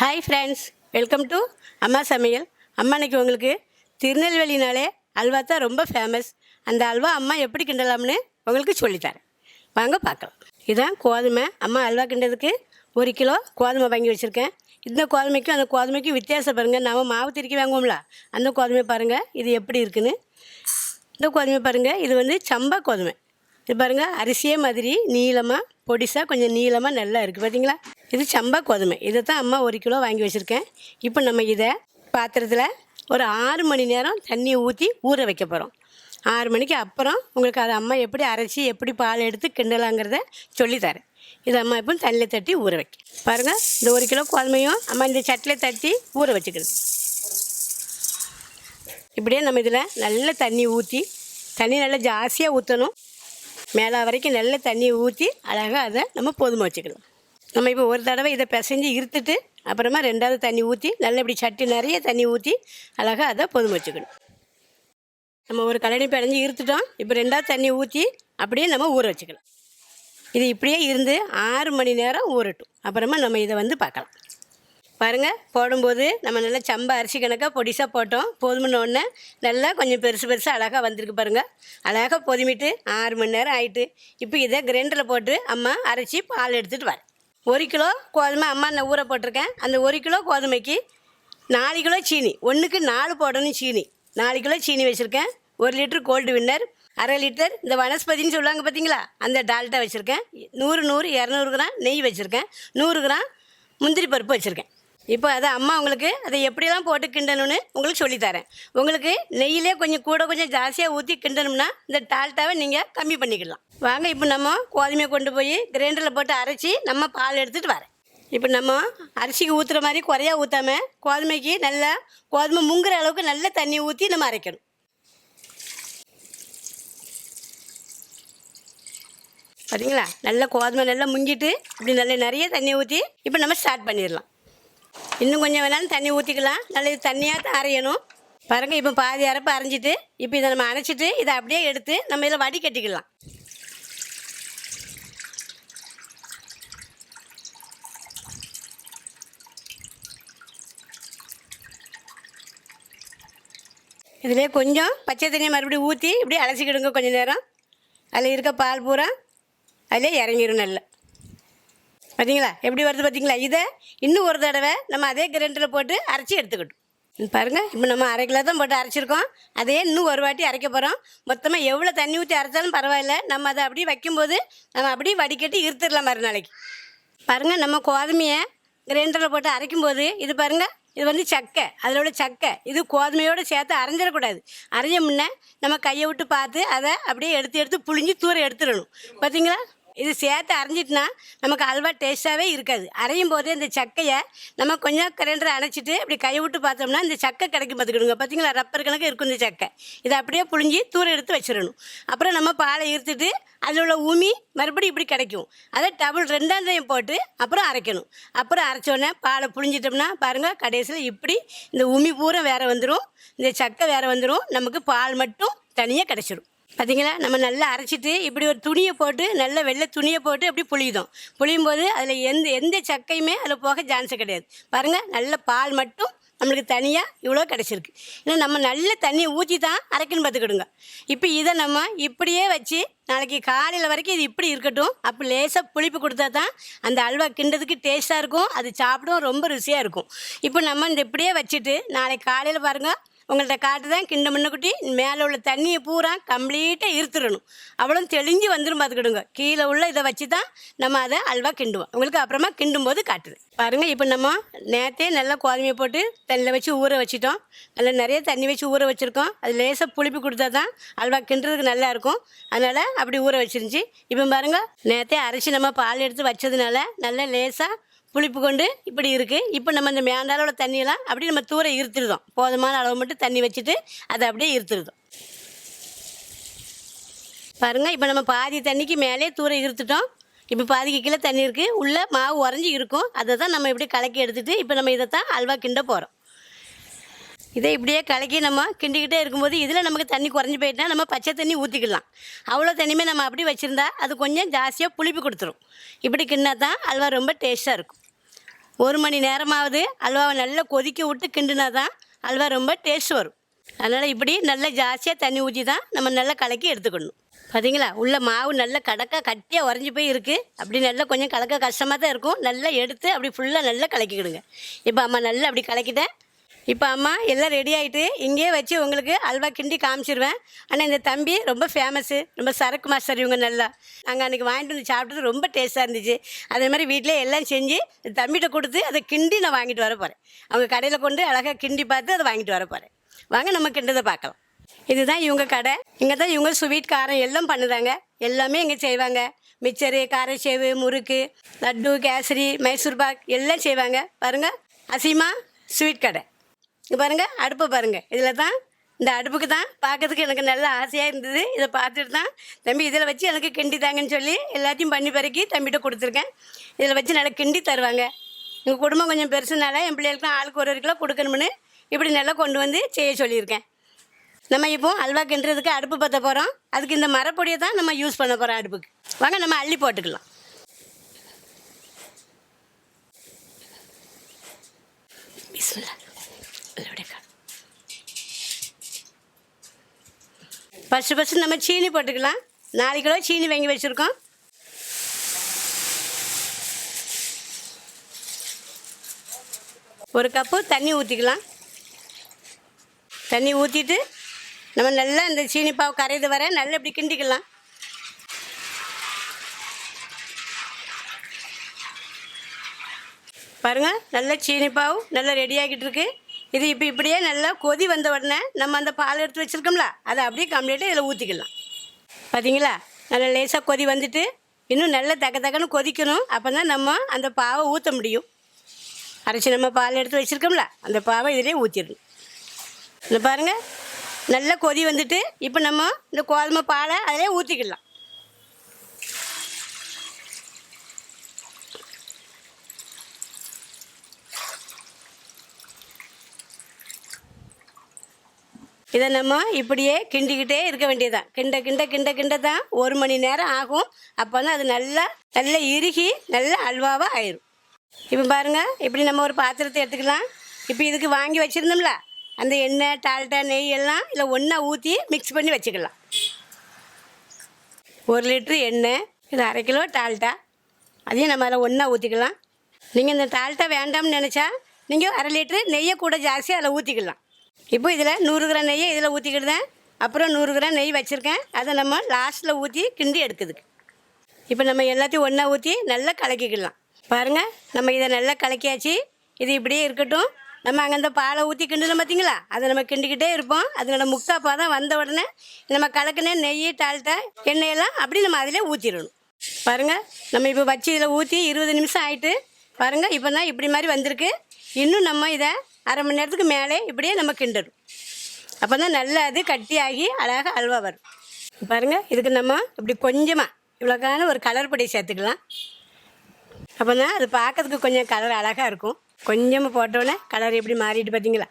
Hi friends, welcome to அம்மா சமையல். அம்மா இன்னைக்கு உங்களுக்கு திருநெல்வேலினாலே அல்வா தான் ரொம்ப ஃபேமஸ். அந்த அல்வா அம்மா எப்படி கிண்டலாம்னு உங்களுக்கு சொல்லித்தரேன், வாங்க பார்க்கலாம். இதுதான் கோதுமை. அம்மா அல்வா கிண்டதுக்கு 1 கிலோ கோதுமை வாங்கி வச்சுருக்கேன். இந்த கோதுமைக்கும் அந்த கோதுமைக்கும் வித்தியாசம் பாருங்கள். நாம் மாவு திருக்கி வாங்குவோம்ல, அந்த கோதுமை பாருங்கள் இது எப்படி இருக்குன்னு. இந்த கோதுமை பாருங்கள், இது சம்பா கோதுமை. இது பாருங்கள், அரிசியே மாதிரி நீளமாக பொடிசாக கொஞ்சம் நீளமாக நல்லா இருக்குது பார்த்தீங்களா. இது சம்பா கோதுமை. இதை தான் அம்மா 1 கிலோ வாங்கி வச்சுருக்கேன். இப்போ நம்ம இதை பாத்திரத்தில் ஒரு 6 மணி நேரம் தண்ணியை ஊற்றி ஊற வைக்க போகிறோம். 6 மணிக்கு அப்புறம் உங்களுக்கு அதை அம்மா எப்படி அரைச்சி எப்படி பால் எடுத்து கிண்டலாங்கிறத சொல்லித்தரேன். இதை அம்மா இப்போ தண்ணியில் தட்டி ஊற வைக்க பாருங்கள். இந்த 1 கிலோ கோதுமையும் அம்மா இந்த சட்டியில் தட்டி ஊற வச்சுக்கிறது. இப்படியே நம்ம இதில் நல்ல தண்ணி ஊற்றி, தண்ணி நல்லா ஜாஸ்தியாக ஊற்றணும். மேலே வரைக்கும் நல்ல தண்ணியை ஊற்றி அழகாக அதை நம்ம போதுமை வச்சுக்கலாம். நம்ம இப்போ ஒரு தடவை இதை பிசைஞ்சு இருத்துட்டு அப்புறமா 2வது தண்ணி ஊற்றி நல்லா இப்படி சட்டி நிறைய தண்ணி ஊற்றி அழகாக அதை போதுமை வச்சுக்கணும். நம்ம ஒரு கழனி பிணைஞ்சி இருத்துட்டோம். இப்போ 2வது தண்ணி ஊற்றி அப்படியே நம்ம ஊற வச்சுக்கலாம். இது இப்படியே இருந்து 6 மணி நேரம் ஊறட்டும். அப்புறமா நம்ம இதை பார்க்கலாம். பாருங்கள், போடும்போது நம்ம நல்லா சம்பா அரிசி கணக்காக பொடிசாக போட்டோம். போதுமன்னொன்னே நல்லா கொஞ்சம் பெருசாக அழகாக வந்திருக்கு பாருங்கள். அழகாக பொதுமிட்டு 6 மணி நேரம் ஆகிட்டு இப்போ இதை கிரைண்டரில் போட்டு அம்மா அரைச்சி பால் எடுத்துகிட்டு வரேன். 1 கிலோ கோதுமை அம்மா நான் ஊற போட்டிருக்கேன். அந்த 1 கிலோ கோதுமைக்கு 4 கிலோ சீனி, 1க்கு 4 போடணும் சீனி. 4 கிலோ சீனி வச்சுருக்கேன். 1 லிட்டர் கோல்டு வின்னர், 1/2 லிட்டர் இந்த வனஸ்பதின்னு சொல்லுவாங்க பார்த்தீங்களா, அந்த டால்டா வச்சுருக்கேன். 200 கிராம் நெய் வச்சுருக்கேன். 100 கிராம் முந்திரி பருப்பு வச்சுருக்கேன். இப்போ அதை அம்மா உங்களுக்கு அதை எப்படிலாம் போட்டு கிண்டணும்னு உங்களுக்கு சொல்லித்தரேன். உங்களுக்கு நெய்யிலே கொஞ்சம் ஜாஸ்தியாக ஊற்றி கிண்டணும்னா இந்த டால்ட்டாவை நீங்கள் கம்மி பண்ணிக்கலாம். வாங்க, இப்போ நம்ம கோதுமையை கொண்டு போய் கிரைண்டரில் போட்டு அரைச்சி நம்ம பால் எடுத்துகிட்டு வரேன். இப்போ நம்ம அரிசிக்கு ஊற்றுற மாதிரி குறையா ஊற்றாமல் கோதுமைக்கு நல்லா கோதுமை முங்குற அளவுக்கு நல்ல தண்ணி ஊற்றி நம்ம அரைக்கணும். பார்த்தீங்களா, நல்லா கோதுமை நல்லா முங்கிட்டு இப்படி நல்ல நிறைய தண்ணி ஊற்றி இப்போ நம்ம ஸ்டார்ட் பண்ணிடலாம். இன்னும் கொஞ்சம் வேணாலும் தண்ணி ஊற்றிக்கலாம். நல்ல இது தண்ணியாக தான் அரையணும். பாருங்கள், இப்போ பாதி அரைப்பு அரைஞ்சிட்டு இப்போ இதை நம்ம அரைச்சிட்டு இதை அப்படியே எடுத்து நம்ம இதில் வடிகட்டிக்கலாம். இதிலே கொஞ்சம் பச்சை தண்ணியை மறுபடியும் ஊற்றி இப்படி அலசிக்கிடுங்க கொஞ்சம் நேரம். அதில் இருக்க பால் பூரா அதிலே இறங்கிடும் நல்லா. பார்த்தீங்களா எப்படி வருது பார்த்தீங்களா. இதை இன்னும் ஒரு தடவை நம்ம அதே கிரைண்டரில் போட்டு அரைச்சி எடுத்துக்கிட்டோம். பாருங்கள், இப்போ நம்ம 1/2 கிலோ தான் போட்டு அரைச்சிருக்கோம். அதே இன்னும் ஒரு வாட்டி அரைக்க போகிறோம். மொத்தமாக எவ்வளோ தண்ணி ஊற்றி அரைச்சாலும் பரவாயில்ல. நம்ம அதை அப்படியே வைக்கும்போது நம்ம அப்படியே வடிகட்டி இருத்துடலாம் மறுநாளைக்கு. பாருங்கள், நம்ம கோதுமையை கிரைண்டரில் போட்டு அரைக்கும்போது இது பாருங்கள், இது சக்கை, அதில் உள்ள சக்கை இது கோதுமையோடு சேர்த்து அரைஞ்சிடக்கூடாது. அரைஞ்ச முன்னே நம்ம கையை விட்டு பார்த்து அதை அப்படியே எடுத்து புழிஞ்சு தூர எடுத்துடணும். பார்த்தீங்களா, இது சேர்த்து அரைஞ்சிட்டுனா நமக்கு அல்வா டேஸ்ட்டாகவே இருக்காது. அரையும் போது இந்த சக்கையை நம்ம கொஞ்சம் கிரைண்டரை அணைச்சிட்டு அப்படி கையை விட்டு பார்த்தோம்னா இந்த சக்கை கிடைக்கும் பார்த்துக்கிடுங்க. பார்த்தீங்களா, ரப்பர் கணக்கு இருக்கும் இந்த சக்கை. இதை அப்படியே புழிஞ்சி தூர எடுத்து வச்சிடணும். அப்புறம் நம்ம பாலை இருத்துட்டு அதில் உள்ள உமி மறுபடியும் இப்படி கிடைக்கும். அதை டபுள் 2ஆம் டைம் போட்டு அப்புறம் அரைக்கணும். அப்புறம் அரைச்சோடனே பாலை புழிஞ்சிட்டோம்னா பாருங்கள், கடைசியில் இப்படி இந்த உமி பூரா வேறு வந்துடும், இந்த சக்கை வேறு வந்துடும். நமக்கு பால் மட்டும் தனியாக கிடச்சிடும். பார்த்தீங்களா, நம்ம நல்லா அரைச்சிட்டு இப்படி ஒரு துணியை போட்டு நல்ல வெள்ளை துணியை போட்டு அப்படி புளியும் போது அதில் எந்த சக்கையுமே அதில் போக சான்ஸ் கிடையாது. பாருங்கள், நல்ல பால் மட்டும் நம்மளுக்கு தனியாக இவ்வளோ கிடச்சிருக்கு. ஏன்னா நம்ம நல்ல தண்ணியை ஊற்றி தான் அரைக்கணும் பார்த்துக்கிடுங்க. இப்போ இதை நம்ம இப்படியே வச்சு நாளைக்கு காலையில் வரைக்கும் இது இப்படி இருக்கட்டும். அப்போ லேசாக புளிப்பு கொடுத்தா தான் அந்த அல்வா கிண்டதுக்கு டேஸ்ட்டாக இருக்கும், அது சாப்பிடும் ரொம்ப ருசியாக இருக்கும். இப்போ நம்ம இந்த இப்படியே வச்சுட்டு நாளைக்கு காலையில் பாருங்கள், உங்கள்கிட்ட காட்டு தான் கிண்ட முன்னக்குட்டி மேலே உள்ள தண்ணியை பூரா கம்ப்ளீட்டாக இருத்துடணும். அவ்வளோ தெளிஞ்சு வந்துடும் பார்த்துக்கிடுங்க. கீழே உள்ள இதை வச்சு தான் நம்ம அதை அல்வா கிண்டுவோம். உங்களுக்கு அப்புறமா கிண்டும் போது காட்டுது பாருங்கள். இப்போ நம்ம நேற்றே நல்லா கோதுமையை போட்டு தண்ணியில் வச்சு ஊற வச்சிட்டோம். நல்லா நிறைய தண்ணி வச்சு ஊற வச்சுருக்கோம். அது லேசாக புளிப்பு கொடுத்தா தான் அல்வா கிண்டுறதுக்கு நல்லாயிருக்கும். அதனால் அப்படி ஊற வச்சிருந்துச்சி. இப்போ பாருங்கள், நேற்றே அரைச்சி நம்ம பால் எடுத்து வச்சதுனால நல்லா லேசாக புளிப்பு கொண்டு இப்படி இருக்குது. இப்போ நம்ம இந்த மேண்டாலோட தண்ணியெல்லாம் அப்படியே நம்ம தூர இருத்துருதோம். போதுமான அளவு மட்டும் தண்ணி வச்சுட்டு அதை அப்படியே இருத்துருதோம். பாருங்கள், இப்போ நம்ம பாதி தண்ணிக்கு மேலே தூர இருத்துட்டோம். இப்போ பாதிக்கு கீழே தண்ணி இருக்குது, உள்ளே மாவு உறைஞ்சி இருக்கும். அதை தான் நம்ம இப்படி கலக்கி எடுத்துகிட்டு இப்போ நம்ம இதை தான் அல்வா கிண்ட போகிறோம். இதை இப்படியே கலக்கி நம்ம கிண்டிக்கிட்டே இருக்கும்போது இதில் நமக்கு தண்ணி குறைஞ்சி போயிட்டா நம்ம பச்சை தண்ணி ஊற்றிக்கலாம். அவ்வளோ தண்ணியுமே நம்ம அப்படி வச்சுருந்தா அது கொஞ்சம் ஜாஸ்தியாக புளிப்பு கொடுத்துரும். இப்படி கிண்ணா தான் அல்வா ரொம்ப டேஸ்ட்டாக இருக்கும். 1 மணி நேரமாவது அல்வாவை நல்லா கொதிக்க விட்டு கிண்டுனா தான் அல்வா ரொம்ப டேஸ்ட் வரும். அதனால் இப்படி நல்லா ஜாஸ்தியாக தண்ணி ஊற்றி தான் நம்ம நல்லா கலக்கி எடுத்துக்கணும். பார்த்தீங்களா, உள்ள மாவு நல்லா கட்டியாக உறைஞ்சி போய் இருக்குது. அப்படி நல்லா கொஞ்சம் கலக்க கஷ்டமாக தான் இருக்கும். நல்லா எடுத்து அப்படி ஃபுல்லாக நல்லா கலக்கிக்கிடுங்க. இப்போ அம்மா நல்லா அப்படி கலக்கிட்டேன். இப்போ அம்மா எல்லாம் ரெடி ஆகிட்டு இங்கேயே வச்சு உங்களுக்கு அல்வா கிண்டி காமிச்சிருவேன். ஆனால் இந்த தம்பி ரொம்ப ஃபேமஸ்ஸு, ரொம்ப சரக்கு மாஸ்டர் இவங்க. நல்லா நாங்கள் அன்றைக்கி வாங்கிட்டு வந்து சாப்பிட்டது ரொம்ப டேஸ்ட்டாக இருந்துச்சு. அதே மாதிரி வீட்டிலே எல்லாம் செஞ்சு தம்பிகிட்ட கொடுத்து அதை கிண்டி நான் வாங்கிட்டு வர போகிறேன். அவங்க கடையில் கொண்டு அழகாக கிண்டி பார்த்து அதை வாங்கிட்டு வர போகிறேன். வாங்க நம்ம கிண்டதை பார்க்கலாம். இதுதான் இவங்க கடை. இங்கே தான் இவங்க ஸ்வீட் காரம் எல்லாம் பண்ணுறாங்க. எல்லாமே இங்கே செய்வாங்க. மிச்சரு, காரச்சேவு, முறுக்கு, லட்டு, கேசரி, மைசூர் பாக் எல்லாம் செய்வாங்க. பாருங்கள், அசீமா ஸ்வீட் கடை. இங்கே பாருங்கள், அடுப்பை பாருங்கள். இதில் தான், இந்த அடுப்புக்கு தான் பார்க்கறதுக்கு எனக்கு நல்ல ஆசையாக இருந்தது. இதை பார்த்துட்டு தான் தம்பி இதில் வச்சு எனக்கு கிண்டி தாங்கன்னு சொல்லி எல்லாத்தையும் பண்ணி பறக்கி தம்பிகிட்ட கொடுத்துருக்கேன். இதில் வச்சு நல்லா கிண்டி தருவாங்க. எங்கள் குடும்பம் கொஞ்சம் பெருசுனால என் பிள்ளைகளுக்குலாம் ஆளுக்கு 1 கிலோ கொடுக்கணும்னு இப்படி நல்லா கொண்டு வந்து செய்ய சொல்லியிருக்கேன். நம்ம இப்போது அல்வா கிண்டுறதுக்கு அடுப்பு பற்ற போகிறோம். அதுக்கு இந்த மரப்பொடியை தான் நம்ம யூஸ் பண்ண போகிறோம் அடுப்புக்கு. வாங்க நம்ம அள்ளி போட்டுக்கலாம். ஃபஸ்ட்டு நம்ம சீனி போட்டுக்கலாம். 4 கிலோ சீனி வாங்கி வச்சுருக்கோம். ஒரு கப்பு தண்ணி ஊற்றிக்கலாம். தண்ணி ஊற்றிட்டு நம்ம நல்லா இந்த சீனி பாவு கரையிது வர நல்லா இப்படி கிண்டிக்கலாம். பாருங்கள், நல்லா சீனி பாவு நல்லா ரெடி ஆகிட்டு இருக்கு. இது இப்போ இப்படியே நல்லா கொதி வந்த உடனே நம்ம அந்த பால் எடுத்து வச்சுருக்கோம்ல அதை அப்படியே கம்ப்ளீட்டாக இதில் ஊற்றிக்கலாம். பார்த்தீங்களா, நல்லா லேசாக கொதி வந்துட்டு இன்னும் நல்லா தக்கன்னு கொதிக்கணும். அப்போ தான் நம்ம அந்த பாவை ஊற்ற முடியும். அரைச்சி நம்ம பால் எடுத்து வச்சுருக்கோம்ல அந்த பாவை இதிலே ஊற்றிடணும். இந்த பாருங்கள், நல்லா கொதி வந்துட்டு இப்போ நம்ம இந்த கோதுமை பாலை அதிலே ஊற்றிக்கலாம். இதை நம்ம இப்படியே கிண்டிக்கிட்டே இருக்க வேண்டியதுதான். கிண்ட தான் 1 மணி நேரம் ஆகும். அப்போ தான் அது நல்லா இறுகி நல்லா அல்வாவாக ஆயிரும். இப்போ பாருங்கள், இப்படி நம்ம ஒரு பாத்திரத்தை எடுத்துக்கலாம். இப்போ இதுக்கு வாங்கி வச்சுருந்தோம்ல அந்த எண்ணெய், டால்டா, நெய் எல்லாம் இதில் ஒன்றா ஊற்றி மிக்ஸ் பண்ணி வச்சுக்கலாம். 1 லிட்ரு எண்ணெய், இது 1/2 கிலோ டால்டா, அதையும் நம்ம அதில் ஒன்றா ஊற்றிக்கலாம். நீங்கள் இந்த டால்டா வேண்டாம்னு நினச்சா நீங்கள் 1/2 லிட்ரு நெய்யை கூட ஜாஸ்தி அதில் ஊற்றிக்கலாம். இப்போ இதில் 100 கிராம் நெய்யை இதில் ஊற்றிக்கிடுதேன். அப்புறம் 100 கிராம் நெய் வச்சுருக்கேன். அதை நம்ம லாஸ்ட்டில் ஊற்றி கிண்டி எடுக்குதுக்கு. இப்போ நம்ம எல்லாத்தையும் ஒன்றா ஊற்றி நல்லா கலக்கிக்கலாம். பாருங்கள், நம்ம இதை நல்லா கலக்கியாச்சு. இது இப்படியே இருக்கட்டும். நம்ம அங்கே அந்த பாலை ஊற்றி கிண்டணும் பார்த்தீங்களா, அதை நம்ம கிண்டிக்கிட்டே இருப்போம். அதனோட முக்கால் பாதம் வந்த உடனே நம்ம கலக்கின நெய், டால்டா, எண்ணெயெல்லாம் அப்படி நம்ம அதிலே ஊற்றிடணும். பாருங்கள், நம்ம இப்போ வச்சு இதில் ஊற்றி 20 நிமிஷம் ஆகிட்டு பாருங்கள், இப்போ தான் இப்படி மாதிரி வந்திருக்கு. இன்னும் நம்ம இதை 1/2 மணி நேரத்துக்கு மேலே இப்படியே நம்ம கிண்டணும். அப்போ தான் நல்லா அது கட்டியாகி அழகாக அல்வா வரும். பாருங்கள், இதுக்கு நம்ம இப்படி கொஞ்சமாக இவ்வளோக்கான ஒரு கலர் பொடி சேர்த்துக்கலாம். அப்போ தான் அது பார்க்கறதுக்கு கொஞ்சம் கலர் அழகாக இருக்கும். கொஞ்சமாக போட்டோன்னே கலர் எப்படி மாறிட்டு பார்த்தீங்களா.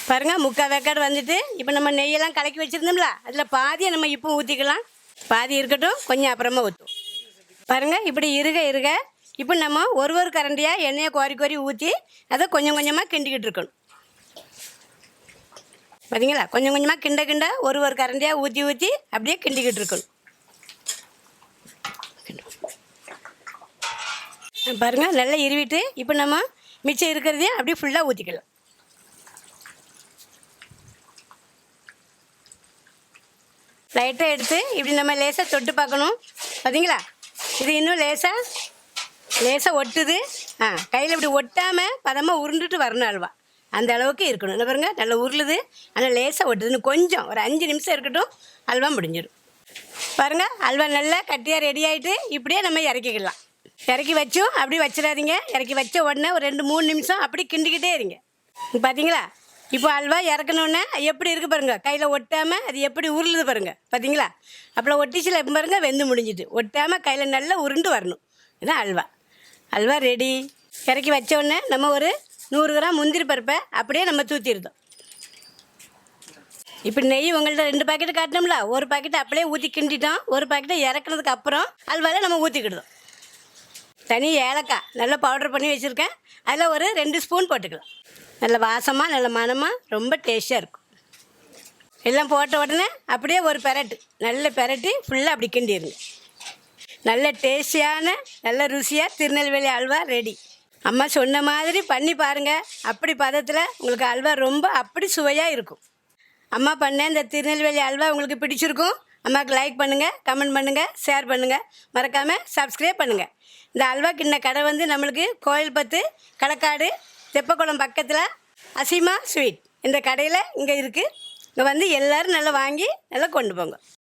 பாருங்கள், 3/4 வேக்காடு வந்துட்டு இப்போ நம்ம நெய்யெல்லாம் கலக்கி வச்சுருந்தோம்ல அதில் பாதியை நம்ம இப்போ ஊற்றிக்கலாம். பாதி இருக்கட்டும், கொஞ்சம் அப்புறமா ஊற்றும். பாருங்கள், இப்படி இருக இப்போ நம்ம ஒரு கரண்டியாக எண்ணெயை கோரி ஊற்றி அதை கொஞ்சம் கொஞ்சமாக கிண்டிக்கிட்டு இருக்கணும். பார்த்தீங்களா, கொஞ்சம் கொஞ்சமாக கிண்ட ஒரு கரண்டியாக ஊற்றி அப்படியே கிண்டிக்கிட்டு இருக்கணும். பாருங்கள், நல்லா இருவிட்டு இப்போ நம்ம மிச்சம் இருக்கிறதையும் அப்படியே ஃபுல்லாக ஊற்றிக்கலாம். லைட்டாக எடுத்து இப்படி நம்ம லேசாக தொட்டு பார்க்கணும். பார்த்தீங்களா, இது இன்னும் லேசாக ஒட்டுது. கையில் இப்படி ஒட்டாமல் பதமாக உருண்டுட்டு வரணும் அல்வா. அந்த அளவுக்கு இருக்கணும். என்ன பாருங்கள், நல்லா உருளுது, ஆனால் லேசாக ஒட்டுதுன்னு கொஞ்சம் ஒரு 5 நிமிஷம் இருக்கட்டும், அல்வா முடிஞ்சிடும். பாருங்கள், அல்வா நல்லா கட்டியாக ரெடி ஆகிட்டு இப்படியே நம்ம இறக்கிக்கலாம். இறக்கி வச்சோம் அப்படி வச்சிடாதீங்க. இறக்கி வச்ச உடனே ஒரு 2-3 நிமிஷம் அப்படி கிண்டிக்கிட்டே இருங்க. பார்த்தீங்களா, இப்போ அல்வா இறக்கணுன்னே எப்படி இருக்குது பாருங்கள், கையில் ஒட்டாமல் அது எப்படி உருளுது பாருங்கள். பார்த்தீங்களா, அப்புறம் ஒட்டிச்சில் எப்போ பாருங்கள் வெந்து முடிஞ்சிட்டு ஒட்டாமல் கையில் நல்லா உருண்டு வரணும். இதுதான் அல்வா ரெடி. இறக்கி வச்ச உடனே நம்ம ஒரு 100 கிராம் முந்திரி பருப்பை அப்படியே நம்ம தூத்திடுதோம். இப்போ நெய் உங்கள்ட்ட 2 பாக்கெட் காட்டினோம்ல, ஒரு பாக்கெட் அப்படியே ஊற்றி கிண்டிட்டோம், ஒரு பாக்கெட்டை இறக்குனதுக்கு அப்புறம் அல்வாவில் நம்ம ஊற்றிக்கிடுதோம். தனி ஏலக்காய் நல்லா பவுடர் பண்ணி வச்சுருக்கேன், அதில் ஒரு 2 ஸ்பூன் போட்டுக்கலாம். நல்ல வாசமாக நல்ல மணமாக ரொம்ப டேஸ்ட்டாக இருக்கும். எல்லாம் போட்ட உடனே அப்படியே ஒரு பெரட்டு நல்ல பெரட்டி ஃபுல்லாக அப்படி கிண்டிடுங்க. நல்ல டேஸ்டியான நல்ல ருசியாக திருநெல்வேலி அல்வா ரெடி. அம்மா சொன்ன மாதிரி பண்ணி பாருங்கள். அப்படி பதத்தில் உங்களுக்கு அல்வா ரொம்ப அப்படி சுவையாக இருக்கும். அம்மா பண்ண இந்த திருநெல்வேலி அல்வா உங்களுக்கு பிடிச்சிருக்கும். அம்மாவுக்கு லைக் பண்ணுங்கள், கமெண்ட் பண்ணுங்கள், ஷேர் பண்ணுங்கள், மறக்காமல் சப்ஸ்கிரைப் பண்ணுங்கள். இந்த அல்வா கிண்ண கடை வந்து நம்மளுக்கு கோயில்பத்து களக்காடு தெப்பக்குளம் பக்கத்தில் அசீமா ஸ்வீட் இந்த கடையில் இங்கே இருக்குது. இங்கே வந்து எல்லோரும் நல்லா வாங்கி நல்லா கொண்டு போங்க.